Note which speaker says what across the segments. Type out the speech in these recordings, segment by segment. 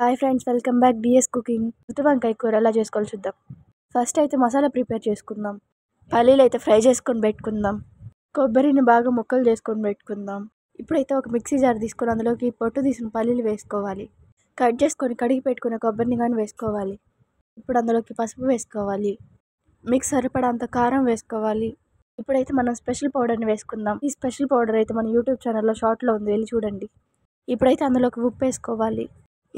Speaker 1: Hi friends, welcome back DS cooking. గుత్తి వంకాయ కూర ఎలా చేసుకోవాలో చూద్దాం. ఫస్ట్ అయితే మసాలా ప్రిపేర్ చేసుకుందాం. పల్లీలు అయితే ఫ్రై చేసుకొని పెట్టుకుందాం. కొబ్బరిని బాగా ముక్కలు చేసుకొని పెట్టుకుందాం. ఇప్పుడైతే ఒక మిక్సీ జార్ తీసుకొని అందులోకి పొట్టు తీసిన పల్లీలు వేసుకోవాలి. కట్ చేసుకొని కడిగి పెట్టుకున్న కొబ్బరిని కానీ వేసుకోవాలి. ఇప్పుడు అందులోకి పసుపు వేసుకోవాలి. మీకు సరిపడంత కారం వేసుకోవాలి. ఇప్పుడైతే మనం స్పెషల్ పౌడర్ని వేసుకుందాం. ఈ స్పెషల్ పౌడర్ అయితే మన యూట్యూబ్ ఛానల్లో షార్ట్లో ఉంది, వెళ్ళి చూడండి. ఇప్పుడైతే అందులోకి ఉప్పు వేసుకోవాలి.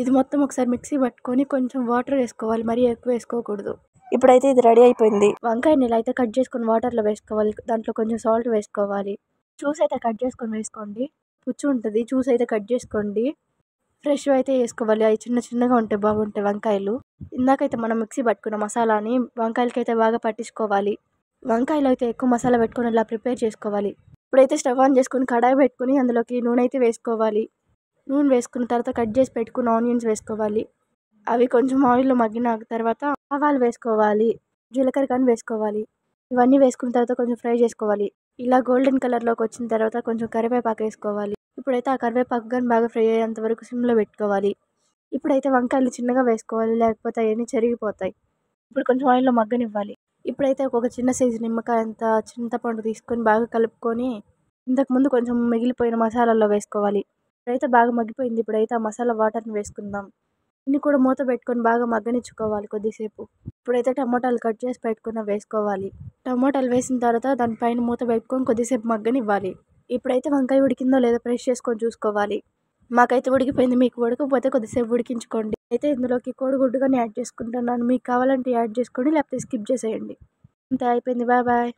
Speaker 1: ఇది మొత్తం ఒకసారి మిక్సీ పట్టుకొని కొంచెం వాటర్ వేసుకోవాలి, మరీ ఎక్కువ వేసుకోకూడదు. ఇప్పుడైతే ఇది రెడీ అయిపోయింది. వంకాయని ఇలా అయితే కట్ చేసుకొని వాటర్లో వేసుకోవాలి. దాంట్లో కొంచెం సాల్ట్ వేసుకోవాలి. చూసి అయితే కట్ చేసుకొని వేసుకోండి. పుచ్చు ఉంటుంది, చూసి అయితే కట్ చేసుకోండి. ఫ్రెష్ అయితే వేసుకోవాలి. అవి చిన్న చిన్నగా ఉంటే బాగుంటాయి వంకాయలు. ఇందాకైతే మనం మిక్సీ పట్టుకున్న మసాలాని వంకాయలకి అయితే బాగా పట్టించుకోవాలి. వంకాయలు అయితే ఎక్కువ మసాలా పెట్టుకొని ఇలా ప్రిపేర్ చేసుకోవాలి. ఇప్పుడైతే స్టవ్ ఆన్ చేసుకొని కడాయి పెట్టుకుని అందులోకి నూనె అయితే వేసుకోవాలి. నూనె వేసుకున్న తర్వాత కట్ చేసి పెట్టుకున్న ఆనియన్స్ వేసుకోవాలి. అవి కొంచెం ఆయిల్లో మగ్గిన తర్వాత ఆవాలు వేసుకోవాలి, జీలకర్ర కానీ వేసుకోవాలి. ఇవన్నీ వేసుకున్న తర్వాత కొంచెం ఫ్రై చేసుకోవాలి. ఇలా గోల్డెన్ కలర్లోకి వచ్చిన తర్వాత కొంచెం కరివేపాకు వేసుకోవాలి. ఇప్పుడైతే ఆ కరివేపాకు కానీ బాగా ఫ్రై అయ్యేంత వరకు సిమ్లో పెట్టుకోవాలి. ఇప్పుడైతే వంకాయలు చిన్నగా వేసుకోవాలి, లేకపోతే అవన్నీ చెరిగిపోతాయి. ఇప్పుడు కొంచెం ఆయిల్లో మగ్గనివ్వాలి. ఇప్పుడైతే ఒక చిన్న సైజు నిమ్మకాయ అంత చింతపండు తీసుకొని బాగా కలుపుకొని ఇంతకుముందు కొంచెం మిగిలిపోయిన మసాలాల్లో వేసుకోవాలి. ఇప్పుడైతే బాగా మగ్గిపోయింది. ఇప్పుడైతే ఆ మసాలా వాటర్ని వేసుకుందాం. ఇన్ని కూడా మూత పెట్టుకొని బాగా మగ్గనిచ్చుకోవాలి కొద్దిసేపు. ఇప్పుడైతే టమోటాలు కట్ చేసి పెట్టుకున్న వేసుకోవాలి. టమోటాలు వేసిన తర్వాత దానిపైన మూత పెట్టుకొని కొద్దిసేపు మగ్గనివ్వాలి. ఇప్పుడైతే వంకాయ ఉడికిందో లేదో ప్రెస్ చేసుకొని చూసుకోవాలి. మాకైతే ఉడికిపోయింది. మీకు ఉడకపోతే కొద్దిసేపు ఉడికించుకోండి. అయితే ఇందులోకి కోడిగుడ్డు కానీ యాడ్ చేసుకుంటున్నాను. మీకు కావాలంటే యాడ్ చేసుకోండి, లేకపోతే స్కిప్ చేసేయండి. అంతే, అయిపోయింది. Bye bye.